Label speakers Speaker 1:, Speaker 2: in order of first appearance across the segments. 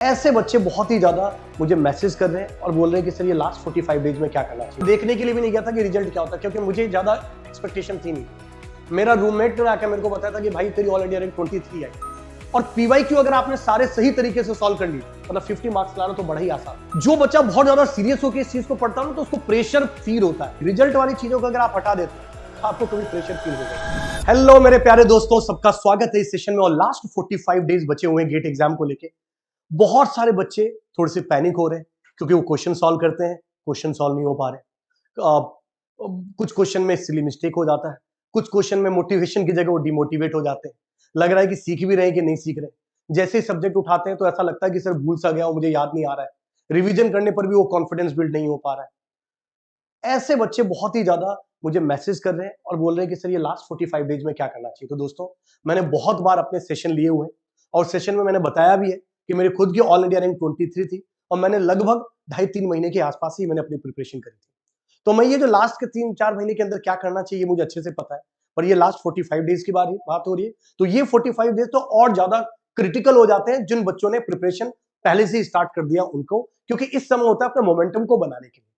Speaker 1: ऐसे बच्चे बहुत ही ज्यादा मुझे मैसेज कर रहे हैं और बोल रहे हैं कि सर ये लास्ट 45 डेज में क्या करना चाहिए। देखने के लिए भी नहीं गया था कि रिजल्ट क्या होता है, क्योंकि मुझे ज्यादा एक्सपेक्टेशन थी नहीं। मेरा रूममेट ने आकर मेरे को बताया था कि भाई तेरी ऑल इंडिया रैंक 23 आई और पीवाईक्यू अगर आपने सारे सही तरीके से सॉल्व कर ली, मतलब 50 मार्क्स लाना तो बड़ा ही आसान। जो बच्चा बहुत ज्यादा सीरियस होकर इस चीज को पढ़ता है तो उसको प्रेशर फील होता है। रिजल्ट वाली चीजों को अगर आप हटा देते हैं आपको कभी प्रेशर फील होगा। हेलो मेरे प्यारे दोस्तों, सबका स्वागत है इस सेशन में। और लास्ट 45 डेज बचे हुए हैं गेट एग्जाम को लेके। बहुत सारे बच्चे थोड़े से पैनिक हो रहे हैं क्योंकि वो क्वेश्चन सॉल्व करते हैं, क्वेश्चन सॉल्व नहीं हो पा रहे। कुछ क्वेश्चन में सिली मिस्टेक हो जाता है, कुछ क्वेश्चन में मोटिवेशन की जगह वो डिमोटिवेट हो जाते हैं। लग रहा है कि सीख भी रहे हैं कि नहीं सीख रहे। जैसे ही सब्जेक्ट उठाते हैं तो ऐसा लगता है कि सर भूल सा गया, मुझे याद नहीं आ रहा है। रिवीजन करने पर भी वो कॉन्फिडेंस बिल्ड नहीं हो पा रहा है। ऐसे बच्चे बहुत ही ज्यादा मुझे मैसेज कर रहे हैं और बोल रहे हैं कि सर ये लास्ट 45 डेज में क्या करना चाहिए। तो दोस्तों, मैंने बहुत बार अपने सेशन लिए हुए हैं और सेशन में मैंने बताया भी है कि मेरी खुद की ऑल इंडिया रैंक 23 थी और मैंने लगभग 2.5-3 महीने के आसपास ही मैंने अपनी प्रिपरेशन करी थी। तो मैं ये जो लास्ट के 3-4 महीने के अंदर क्या करना चाहिए मुझे अच्छे से पता है, पर ये लास्ट 45 डेज की बात हो रही है। तो ये 45 डेज तो और ज्यादा क्रिटिकल हो जाते हैं जिन बच्चों ने प्रिपरेशन पहले से ही स्टार्ट कर दिया उनको, क्योंकि इस समय होता है अपने मोमेंटम को बनाने के लिए।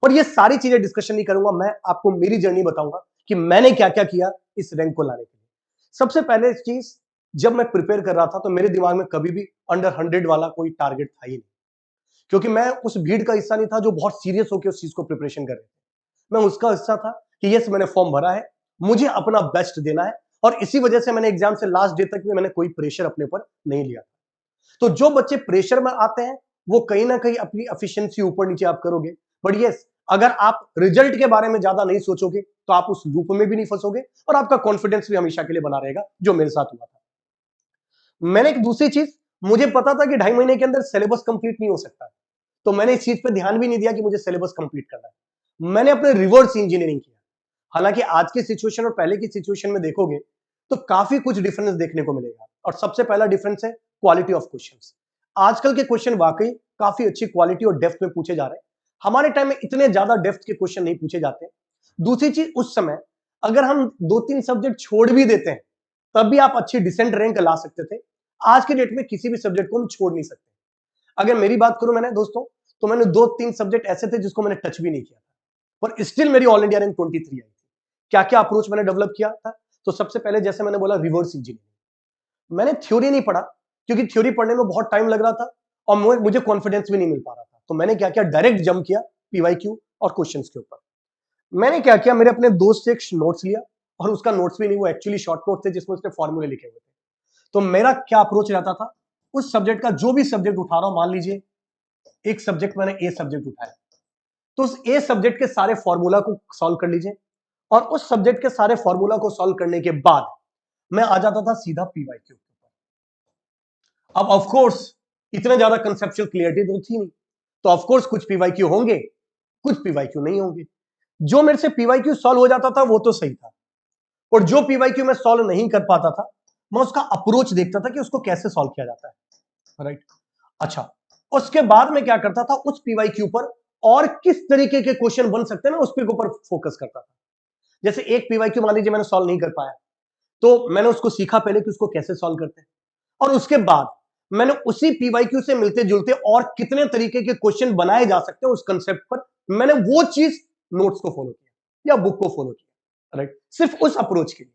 Speaker 1: और ये सारी चीजें डिस्कशन नहीं करूंगा, मैं आपको मेरी जर्नी बताऊंगा कि मैंने क्या क्या किया इस रैंक को लाने के लिए। सबसे पहले चीज, जब मैं प्रिपेयर कर रहा था तो मेरे दिमाग में कभी भी अंडर 100 वाला कोई टारगेट था ही नहीं, क्योंकि मैं उस भीड़ का हिस्सा नहीं था जो बहुत सीरियस होकर उस चीज को प्रिपरेशन कर रहे थे। मैं उसका हिस्सा था कि यस, मैंने फॉर्म भरा है, मुझे अपना बेस्ट देना है, और इसी वजह से मैंने एग्जाम से लास्ट डे तक भी मैंने कोई प्रेशर अपने पर नहीं लिया। तो जो बच्चे प्रेशर में आते हैं वो कहीं ना कहीं अपनी एफिशिएंसी ऊपर नीचे आप करोगे। बट यस, अगर आप रिजल्ट के बारे में ज्यादा नहीं सोचोगे तो आप उस लूप में भी नहीं फंसोगे और आपका कॉन्फिडेंस भी हमेशा के लिए बना रहेगा, जो मेरे साथ हुआ था। मैंने एक दूसरी चीज, मुझे पता था कि 2.5 महीने के अंदर सिलेबस कंप्लीट नहीं हो सकता, तो मैंने इस चीज पे ध्यान भी नहीं दिया कि मुझे सिलेबस कंप्लीट करना है। मैंने अपने रिवर्स इंजीनियरिंग किया। हालांकि आज की सिचुएशन और पहले की सिचुएशन में देखोगे तो काफी कुछ डिफरेंस देखने को मिलेगा। और सबसे पहला डिफरेंस है क्वालिटी ऑफ क्वेश्चंस। आजकल के क्वेश्चन वाकई काफी अच्छी क्वालिटी और डेप्थ में पूछे जा रहे हैं। हमारे टाइम में इतने ज्यादा डेप्थ के क्वेश्चन नहीं पूछे जाते। दूसरी चीज, उस समय अगर हम 2-3 सब्जेक्ट छोड़ भी देते हैं तब भी आप अच्छी डिसेंट रैंक ला सकते थे। आज के डेट में किसी भी सब्जेक्ट को हम छोड़ नहीं सकते। अगर मेरी बात करूं मैंने दोस्तों, तो मैंने 2-3 सब्जेक्ट ऐसे थे जिसको मैंने टच भी नहीं किया था, पर स्टिल मेरी ऑल इंडिया रैंक 23 आई थी। क्या क्या अप्रोच मैंने डेवलप किया था? तो सबसे पहले, जैसे मैंने बोला, रिवर्स इंजीनियरिंग। मैंने थ्योरी नहीं पढ़ा क्योंकि थ्योरी पढ़ने में बहुत टाइम लग रहा था और मुझे कॉन्फिडेंस भी नहीं मिल पा रहा था। तो मैंने क्या किया, डायरेक्ट जंप किया पीवाईक्यू और क्वेश्चंस के ऊपर। मैंने क्या किया, मेरे अपने दोस्त से एक नोट्स लिया, और उसका नोट्स भी नहीं, वो एक्चुअली शॉर्ट नोट थे जिसमें उसने फॉर्मूले लिखे हुए थे। तो मेरा क्या अप्रोच रहता था, उस सब्जेक्ट का जो भी सब्जेक्ट उठा रहा हूं, मान लीजिए एक सब्जेक्ट मैंने ए सब्जेक्ट उठाया, तो उस ए सब्जेक्ट के सारे फॉर्मूला को सॉल्व कर लीजिए, और उस सब्जेक्ट के सारे फॉर्मूला को सॉल्व करने के बाद मैं आ जाता था सीधा पीवाईक्यू। अब ऑफ कोर्स इतने ज्यादा कंसेप्चुअल क्लियरिटी तो थी नहीं, तो ऑफ कोर्स कुछ पीवाईक्यू होंगे, कुछ पीवाईक्यू नहीं होंगे। जो मेरे से पीवाईक्यू सॉल्व हो जाता था वो तो सही था, और जो पीवाईक्यू मैं सॉल्व नहीं कर पाता था, मैं उसका अप्रोच देखता था कि उसको कैसे सॉल्व किया जाता है। राइट, अच्छा, उसके बाद मैं क्या करता था, उस पीवाईक्यू पर और किस तरीके के क्वेश्चन बन सकते हैं मैं उस पे ऊपर फोकस करता था। जैसे एक पीवाईक्यू मान लीजिए मैंने सॉल्व नहीं कर पाया, तो मैंने उसको सीखा पहले कि उसको कैसे सॉल्व करते हैं, और उसके बाद मैंने उसी पीवाईक्यू से मिलते जुलते और कितने तरीके के क्वेश्चन बनाए जा सकते हैं उस कंसेप्ट पर, मैंने वो चीज नोट्स को फॉलो किया या बुक को फॉलो किया। राइट, सिर्फ उस अप्रोच के लिए।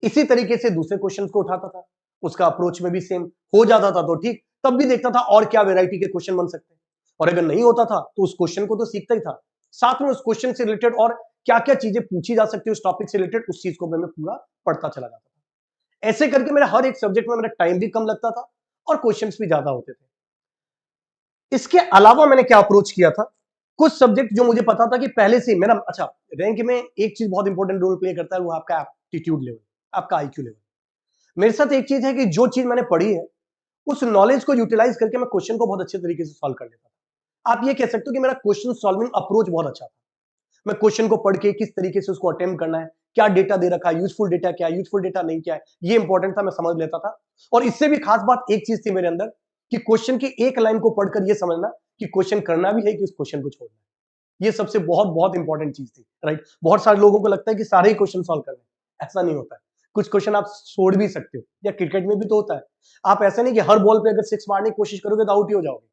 Speaker 1: इसी तरीके से दूसरे क्वेश्चन को उठाता था, उसका अप्रोच में भी सेम हो जाता था तो ठीक, तब भी देखता था और क्या वेराइटी के क्वेश्चन बन सकते हैं, और अगर नहीं होता था तो उस क्वेश्चन को तो सीखता ही था, साथ में उस क्वेश्चन से रिलेटेड और क्या क्या चीजें पूछी जा सकती है उस टॉपिक से रिलेटेड, उस चीज को मैं पूरा पढ़ता चला जाता था। ऐसे करके मेरा हर एक सब्जेक्ट में मेरा टाइम भी कम लगता था और क्वेश्चंस भी ज्यादा होते थे। इसके अलावा मैंने क्या अप्रोच किया था, कुछ सब्जेक्ट जो मुझे पता था कि पहले से मेरा, अच्छा, रैंक में एक चीज बहुत इंपॉर्टेंट रोल प्ले करता है, वो आपका एप्टीट्यूड लेवल, आपका आईक्यू लेवल। मेरे साथ एक चीज है कि जो चीज मैंने पढ़ी है उस नॉलेज को यूटिलाइज करके मैं क्वेश्चन को बहुत अच्छे तरीके से सॉल्व कर लेता था। आप ये कह सकते हो कि मेरा क्वेश्चन सॉल्विंग अप्रोच बहुत अच्छा था। मैं क्वेश्चन को पढ़ के किस तरीके से उसको अटेम्प्ट करना है, क्या डेटा दे रखा है, यूजफुल डेटा क्या है, यूजफुल डेटा नहीं क्या है, ये इंपॉर्टेंट था, मैं समझ लेता था। और इससे भी खास बात एक चीज थी मेरे अंदर, कि क्वेश्चन की एक लाइन को पढ़कर ये समझना कि क्वेश्चन करना भी है कि उस क्वेश्चन को छोड़ना है। ये सबसे बहुत बहुत इंपॉर्टेंट चीज थी। राइट, बहुत सारे लोगों को लगता है कि सारे ही क्वेश्चन सॉल्व करने, ऐसा नहीं होता है। कुछ क्वेश्चन आप छोड़ भी सकते हो, या क्रिकेट में भी तो होता है। आप ऐसा नहीं कि हर बॉल पे अगर सिक्स मारने की कोशिश करोगे तो आउट ही हो जाओगे।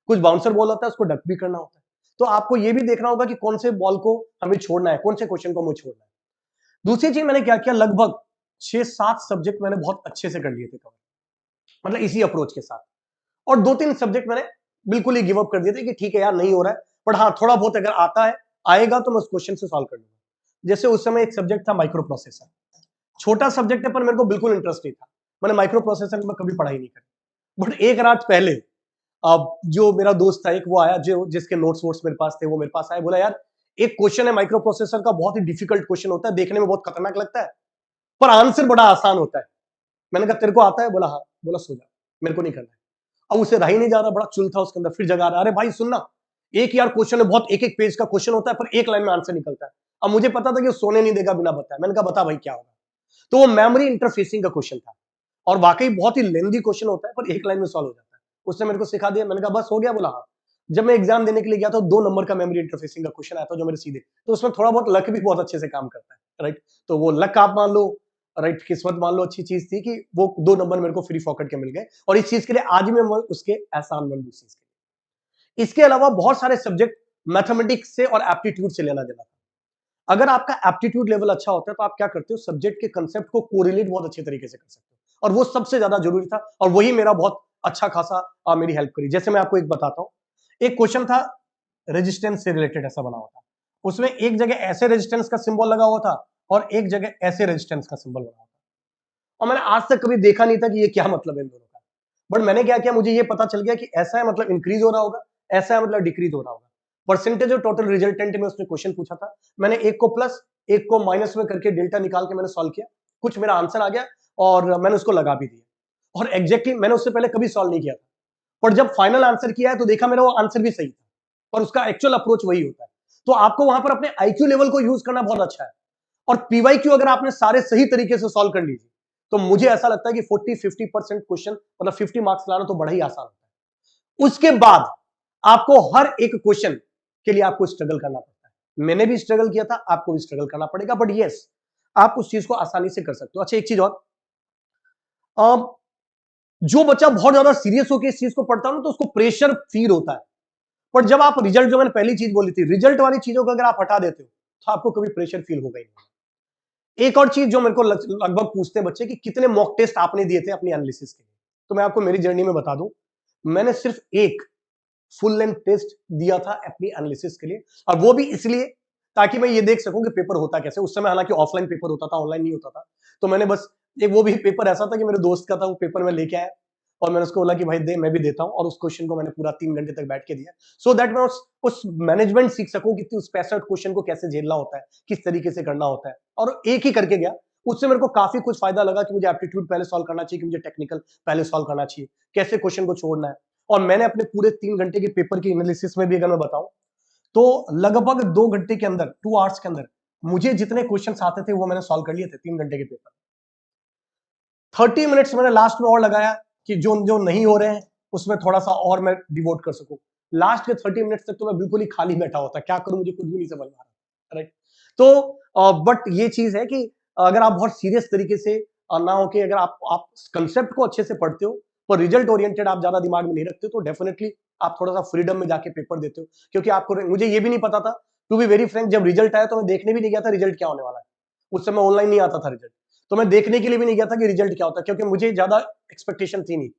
Speaker 1: कुछ बाउंसर बॉल होता है, उसको डक भी करना होता है। तो आपको ये भी देखना होगा कि कौन से बॉल को हमें छोड़ना है, कौन से क्वेश्चन को हमें छोड़ना है। दूसरी चीज मैंने क्या किया, लगभग 6-7 सब्जेक्ट मैंने बहुत अच्छे से कर लिए थे कवर, मतलब इसी अप्रोच के साथ। और 2-3 सब्जेक्ट मैंने बिल्कुल ही गिव अप कर दिए थे कि ठीक है यार नहीं हो रहा है, बट हाँ थोड़ा बहुत अगर आता है आएगा तो मैं उस क्वेश्चन से सॉल्व कर लूंगा। जैसे उस समय एक सब्जेक्ट था माइक्रो प्रोसेसर, छोटा सब्जेक्ट है पर मेरे को बिल्कुल इंटरेस्ट नहीं था, मैंने माइक्रो प्रोसेसर में कभी पढ़ाई नहीं करी। बट एक रात पहले अब जो मेरा दोस्त था एक, वो आया जो जिसके नोट्स वोट्स मेरे पास थे, वो मेरे पास आया, बोला यार एक क्वेश्चन है माइक्रो प्रोसेसर का, बहुत ही डिफिकल्ट क्वेश्चन होता है, देखने में बहुत खतरनाक लगता है पर आंसर बड़ा आसान होता है। मैंने कहा तेरे को आता है? बोला हाँ। बोला सो जा, मेरे को नहीं करना है। अब उसे रह ही नहीं जा रहा, बड़ा चुल था उसके अंदर, फिर जगा रहा, अरे भाई सुनना, एक यार क्वेश्चन है, बहुत एक एक पेज का क्वेश्चन होता है पर एक लाइन में आंसर निकलता है। अब मुझे पता था कि वो सोने नहीं देगा बिना बताए, मैंने कहा बता भाई क्या होगा। तो वो मेमोरी इंटरफेसिंग का क्वेश्चन था और वाकई बहुत ही लेंदी क्वेश्चन होता है पर एक लाइन में सॉल्व हो जाता है। उसने मेरे को सिखा दिया, मैंने कहा बस हो गया। बोला हाँ। जब मैं एग्जाम देने के लिए गया तो 2 नंबर का मेमोरी इंटरफेसिंग का क्वेश्चन आया था जो मेरे सीधे, तो उसमें थोड़ा बहुत लक भी बहुत अच्छे से काम करता है, राइट। तो वो लक आप मान लो, राइट, किस्मत मान लो, अच्छी चीज थी कि वो 2 नंबर मेरे को फ्री पॉकेट के मिल गए और इस चीज के लिए आज मैं उसके एहसान मंद हूं इस चीज के लिए। इसके अलावा बहुत सारे सब्जेक्ट मैथमेटिक्स से और एप्टीट्यूड से लेना देना था। अगर आपका एप्टीट्यूड लेवल अच्छा होता है तो आप क्या करते हो, सब्जेक्ट के कंसेप्ट को कोरिलेट बहुत अच्छे तरीके से कर सकते हो, और वो सबसे ज्यादा जरूरी था और वही मेरा बहुत अच्छा खासा मेरी हेल्प करी। जैसे मैं आपको एक बताता हूं, एक क्वेश्चन था रेजिस्टेंस से रिलेटेड, ऐसा बना हुआ था, उसमें एक जगह ऐसे रेजिस्टेंस का सिंबल लगा हुआ था और एक जगह ऐसे रेजिस्टेंस का सिंबल लगा हुआ था, और मैंने आज तक कभी देखा नहीं था कि ये क्या मतलब है इन दोनों का। बट मैंने क्या किया, मुझे ये पता चल गया कि ऐसा है मतलब इंक्रीज हो रहा होगा, ऐसा है मतलब डिक्रीज हो रहा होगा। परसेंटेज और टोटल रिजल्टेंट में उसने क्वेश्चन पूछा था, मैंने एक को प्लस एक को माइनस में करके डेल्टा निकाल के मैंने सॉल्व किया, कुछ मेरा आंसर आ गया और मैंने उसको लगा भी दिया। और एग्जैक्टली मैंने उससे पहले कभी सॉल्व नहीं किया था, पर जब फाइनल आंसर किया है तो देखा मेरा वो आंसर भी सही था, पर उसका एक्चुअल अप्रोच वही होता है। तो आपको वहां पर अपने आईक्यू लेवल को यूज करना बहुत अच्छा है, और पीवाईक्यू अगर आपने सारे सही तरीके से सॉल्व कर लीजिए तो मुझे ऐसा लगता है कि 40-50% क्वेश्चन मतलब 50 मार्क्स लाना तो बड़ा ही आसान होता है। उसके बाद आपको हर एक क्वेश्चन के लिए आपको स्ट्रगल करना पड़ता है। मैंने भी स्ट्रगल किया था, आपको भी स्ट्रगल करना पड़ेगा, बट यस आप उस चीज को आसानी से कर सकते हो। अच्छा एक चीज और, जो बच्चा बहुत ज्यादा सीरियस होकर इस चीज को पढ़ता है ना तो उसको प्रेशर फील होता है, पर जब आप रिजल्ट, जो मैंने पहली चीज बोली थी, रिजल्ट वाली चीजों को अगर आप हटा देते हो तो आपको कभी प्रेशर फील होगा ही नहीं। एक और चीज जो मेरे को लगभग पूछते हैं बच्चे कि कितने मॉक टेस्ट आपने दिए थे अपनी एनालिसिस के लिए, तो मैं आपको मेरी जर्नी में बता दूं, मैंने सिर्फ एक फुल लेंथ टेस्ट दिया था अपनी एनालिसिस के लिए, और वो भी इसलिए ताकि मैं ये देख सकूं कि पेपर होता कैसे। उस समय हालांकि ऑफलाइन पेपर होता था, ऑनलाइन नहीं होता था, तो मैंने बस एक, वो भी पेपर ऐसा था कि मेरे दोस्त का था, वो पेपर में लेके आया और मैंने उसको बोला कि भाई दे, मैं भी देता हूं, और उस क्वेश्चन को मैंने पूरा 3 घंटे तक बैठ के दिया, सो दैट मैं उस मैनेजमेंट सीख सकूं कि उस 65 क्वेश्चन को कैसे झेलना होता है, किस तरीके से करना होता है, और एक ही करके गया। उससे मेरे को काफी कुछ फायदा लगा कि मुझे एप्टीट्यूड पहले सॉल्व करना चाहिए, कि मुझे टेक्निकल पहले सॉल्व करना चाहिए, कैसे क्वेश्चन को छोड़ना है। और मैंने अपने पूरे 3 घंटे के पेपर की एनालिसिस में भी अगर मैं बताऊं तो लगभग 2 घंटे के अंदर, 2 आवर्स के अंदर मुझे जितने क्वेश्चन आते थे वो मैंने सॉल्व कर लिए थे 3 घंटे के पेपर। 30 मिनट्स मैंने लास्ट में और लगाया कि जो जो नहीं हो रहे हैं उसमें थोड़ा सा और मैं डिवोट कर सकूं। लास्ट के 30 मिनट्स तक तो मैं बिल्कुल ही खाली बैठा होता, क्या करूं मुझे कुछ भी नहीं समझ में आ रहा, राइट। तो बट ये चीज है कि अगर आप बहुत सीरियस तरीके से ना हो, कि अगर आप कंसेप्ट को अच्छे से पढ़ते हो पर रिजल्ट ओरिएंटेड आप ज्यादा दिमाग में नहीं रखते, तो डेफिनेटली आप थोड़ा सा फ्रीडम में जाके पेपर देते हो। क्योंकि आपको, मुझे ये भी नहीं पता था टू बी वेरी फ्रैंक, जब रिजल्ट आया तो मैं देखने भी नहीं गया था रिजल्ट क्या होने वाला है। उस समय ऑनलाइन नहीं आता था रिजल्ट, तो मैं देखने के लिए भी नहीं गया था कि रिजल्ट क्या होता है, क्योंकि मुझे ज्यादा एक्सपेक्टेशन थी नहीं।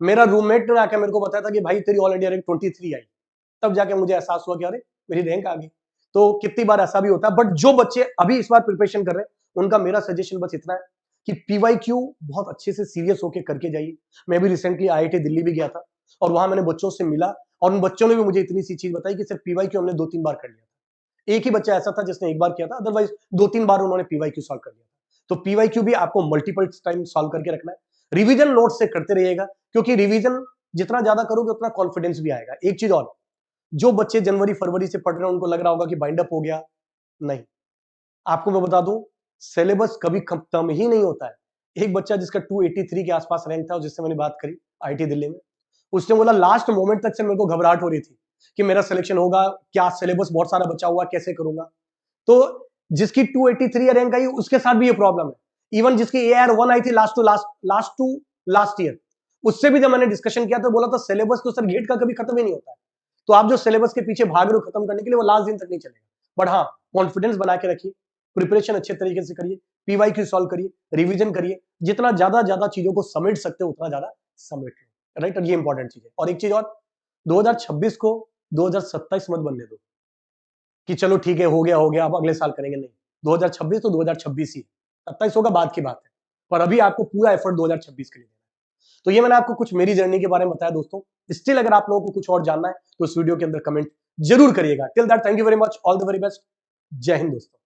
Speaker 1: मेरा रूममेट ने आकर मेरे को बताया था कि भाई तेरी ऑल इंडिया रैंक 23 आई, तब जाके मुझे एहसास हुआ कि अरे मेरी रैंक आ गई। तो कितनी बार ऐसा भी होता है, बट जो बच्चे अभी इस बार प्रिपरेशन कर रहे हैं उनका मेरा सजेशन बस इतना है कि पीवाईक्यू बहुत अच्छे से सीरियस होकर करके जाइए। मैं भी रिसेंटली आईआईटी दिल्ली भी गया था और वहां मैंने बच्चों से मिला, और उन बच्चों ने भी मुझे इतनी सी चीज बताई कि सिर्फ पीवाईक्यू हमने 2-3 बार कर लिया था। एक ही बच्चा ऐसा था जिसने एक बार किया था, अदरवाइज 2-3 बार उन्होंने पीवाईक्यू सॉल्व कर लिया था। तो पीवाईक्यू भी आपको मल्टीपल टाइम सॉल्व करके रखना है। रिवीजन नोट से करते रहिएगा, क्योंकि रिवीजन जितना ज्यादा करोगे उतना कॉन्फिडेंस भी आएगा। एक चीज और, जो बच्चे जनवरी फरवरी से पढ़ रहे हैं उनको लग रहा होगा कि बाइंड अप हो गया, नहीं, आपको मैं बता दूं सिलेबस कभी खत्म ही नहीं होता है। एक बच्चा जिसका 283 के आसपास रैंक था, जिससे मैंने बात करी आईटी दिल्ली में, उसने बोला लास्ट मोमेंट तक से मेरे को घबराहट हो रही थी कि मेरा सिलेक्शन होगा क्या, सिलेबस बहुत सारा बचा हुआ, कैसे करूंगा। तो जिसकी 283 रैंक आई उसके साथ भी ये प्रॉब्लम है इवन जिसकी AR1 आई थी लास्ट टू लास्ट ईयर, उससे भी जब मैंने डिस्कशन किया तो बोला था सिलेबस तो सर गेट का कभी खत्म ही नहीं होता है, तो आप जो सिलेबस के पीछे भाग रहे हो खत्म करने के लिए, वो लास्ट दिन तक नहीं चलेगा। बट हाँ, कॉन्फिडेंस बना के रखिए, प्रिपरेशन अच्छे तरीके से करिए, PYQ सॉल्व करिए, रिवीजन करिए, जितना ज्यादा चीजों को समेट सकते हो उतना ज्यादा समेट लो, राइट। और ये इंपॉर्टेंट चीज है। और एक चीज और, 2026 को 2027 मत बनने दो कि चलो ठीक है हो गया अब अगले साल करेंगे, नहीं। 2026 तो 2026 ही, 27 होगा बाद की बात है, पर अभी आपको पूरा एफर्ट 2026 के लिए देना है। तो ये मैंने आपको कुछ मेरी जर्नी के बारे में बताया दोस्तों। स्टिल अगर आप लोगों को कुछ और जानना है तो इस वीडियो के अंदर कमेंट जरूर करिएगा। Till that, thank you very much, all the very best, जय हिंद दोस्तों।